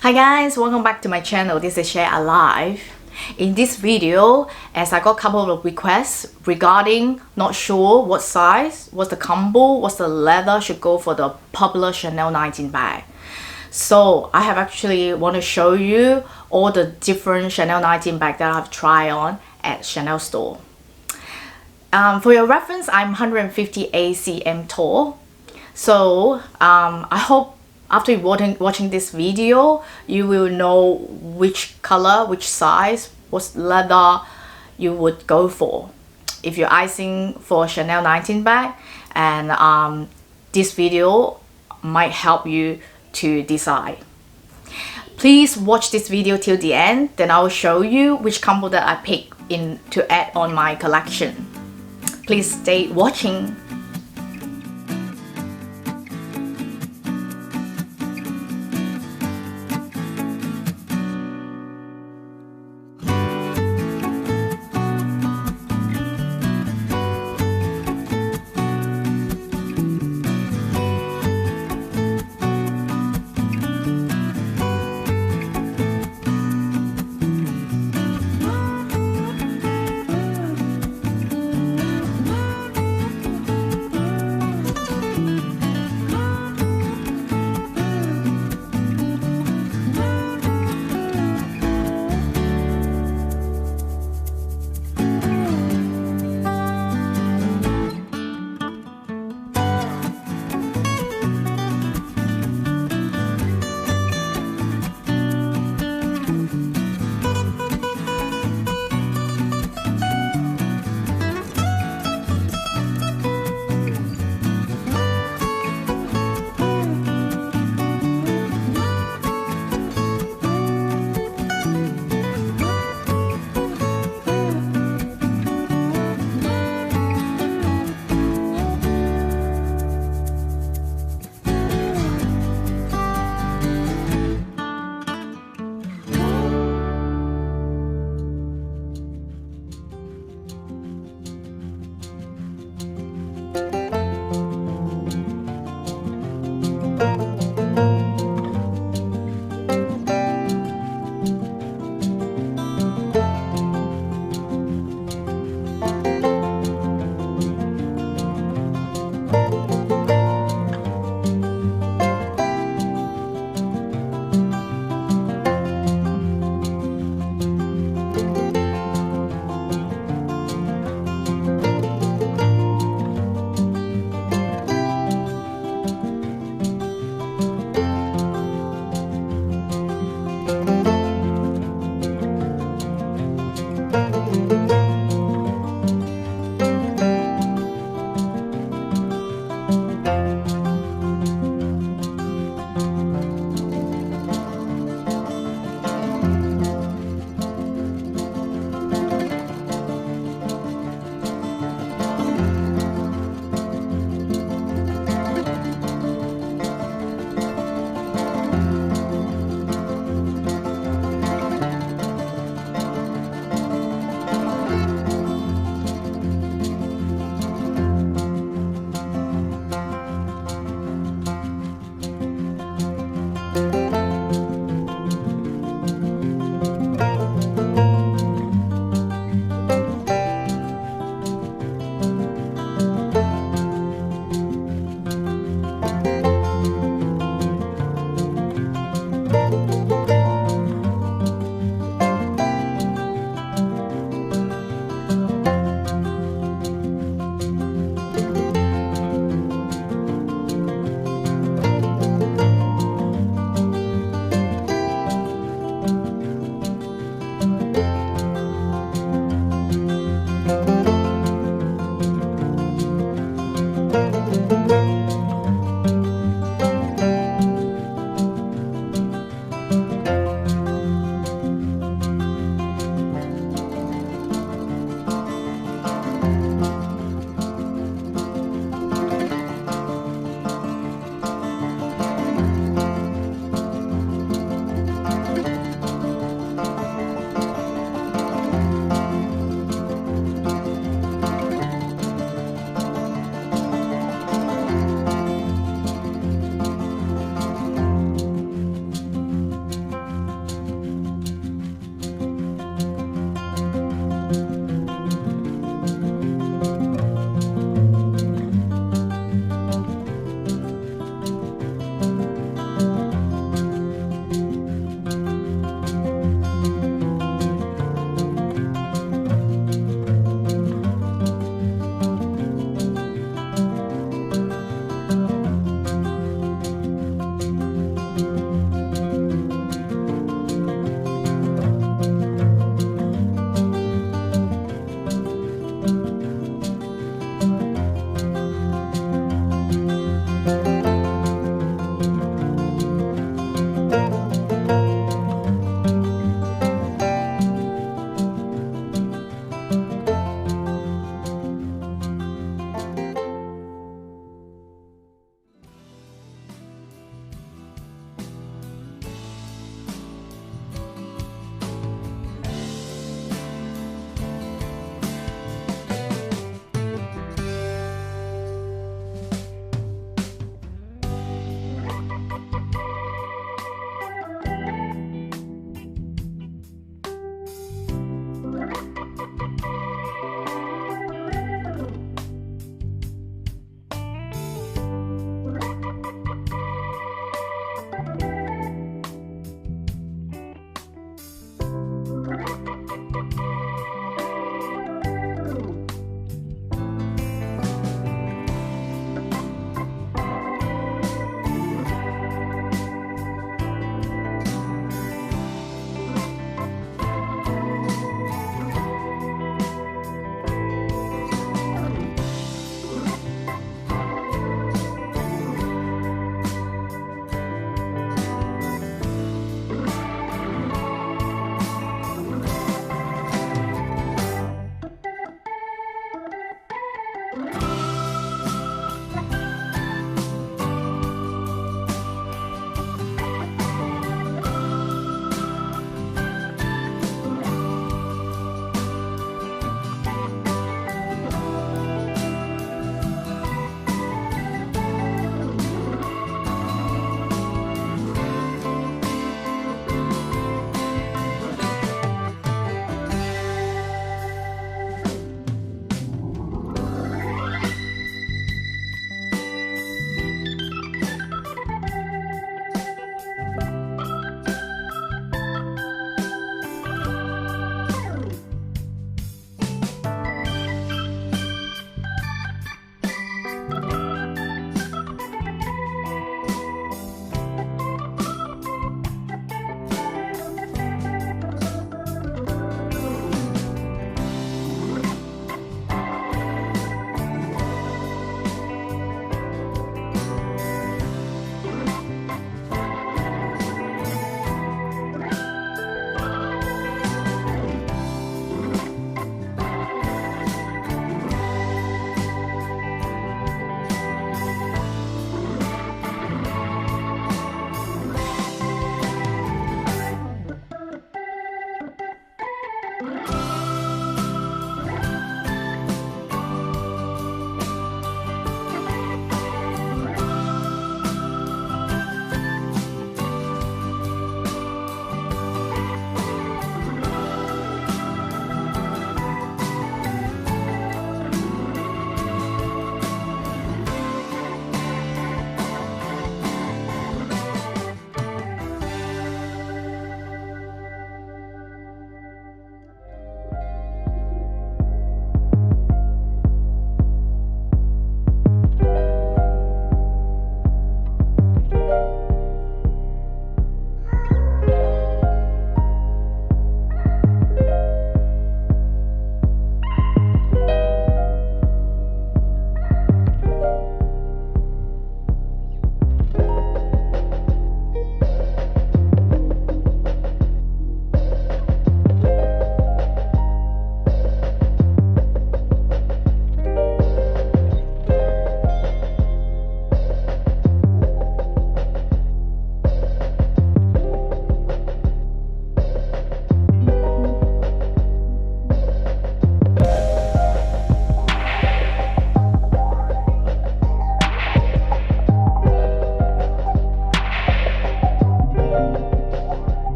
Hi guys, welcome back to my channel. This is Sharealive. In this video, as I got a couple of requests regarding not sure what size, what's the combo, what's the leather should go for the popular Chanel 19 bag. So I have actually want to show you all the different Chanel 19 bag that I've tried on at Chanel store. For your reference, I'm 158 cm tall. So I hope after watching this video, you will know which color, which size, what leather you would go for if you're eyeing for a Chanel 19 bag, and this video might help you to decide. Please watch this video till the end, then I will show you which combo that I pick in to add on my collection. Please stay watching.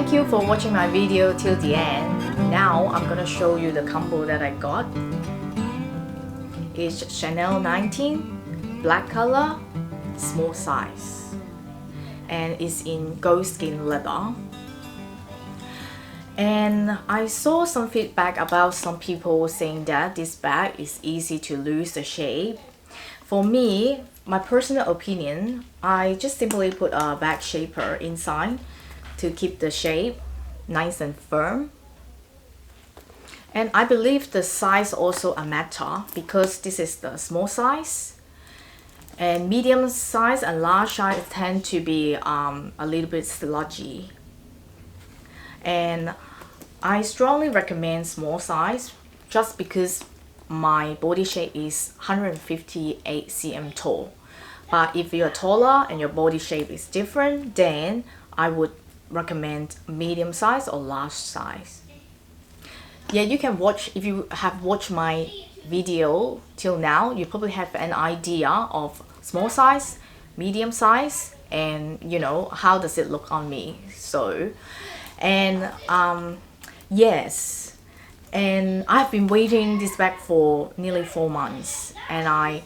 thank you for watching my video till the end. Now I'm gonna show you the combo that I got. It's Chanel 19, black color, small size, and it's in GOATSKIN leather. And I saw some feedback about some people saying that this bag is easy to lose the shape. For me, my personal opinion, I just simply put a bag shaper inside to keep the shape nice and firm. And I believe the size also a matter because this is the small size. And medium size and large size tend to be a little bit sludgy. And I strongly recommend small size just because my body shape is 158 cm tall. But if you're taller and your body shape is different, then I would recommend medium size or large size. Yeah, you can watch, if you have watched my video till now, you probably have an idea of small size, medium size, and you know, how does it look on me. So, and yes, and I've been waiting this bag for nearly 4 months, and I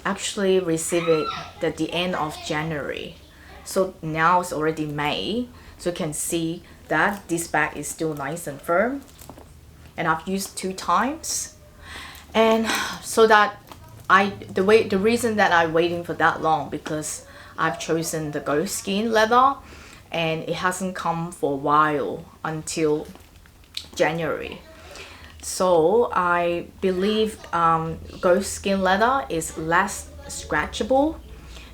actually received it at the end of January. So now it's already May, so you can see that this bag is still nice and firm, and I've used 2 times. And so that the reason that I'm waiting for that long because I've chosen the GOATSKIN leather, and it hasn't come for a while until January. So I believe GOATSKIN leather is less scratchable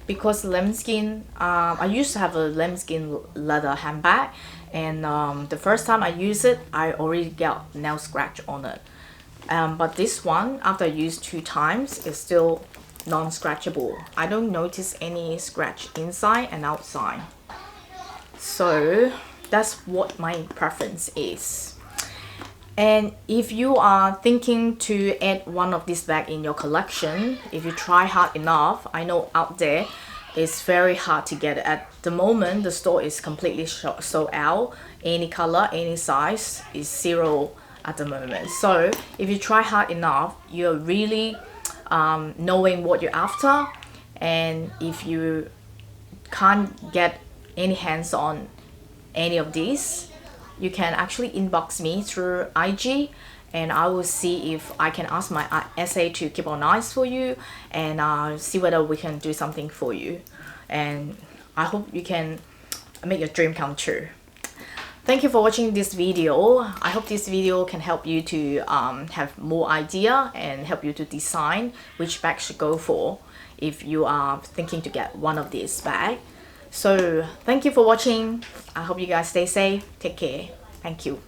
because LAMBSKIN, I used to have a LAMBSKIN leather handbag, and the first time I used it, I already got nail scratch on it. But this one, after I used 2 times, is still non-scratchable. I don't notice any scratch inside and outside. So that's what my preference is. And if you are thinking to add one of these bags in your collection, if you try hard enough, I know out there it's very hard to get it. At the moment, the store is completely sold out. Any color, any size is 0 at the moment. So if you try hard enough, you're really knowing what you're after. And if you can't get any hands on any of these, you can actually inbox me through IG, and I will see if I can ask my SA to keep on eyes for you and see whether we can do something for you. And I hope you can make your dream come true. Thank you for watching this video. I hope this video can help you to have more idea and help you to design which bag should go for if you are thinking to get one of these bags. So thank you for watching. I hope you guys stay safe. Take care. Thank you.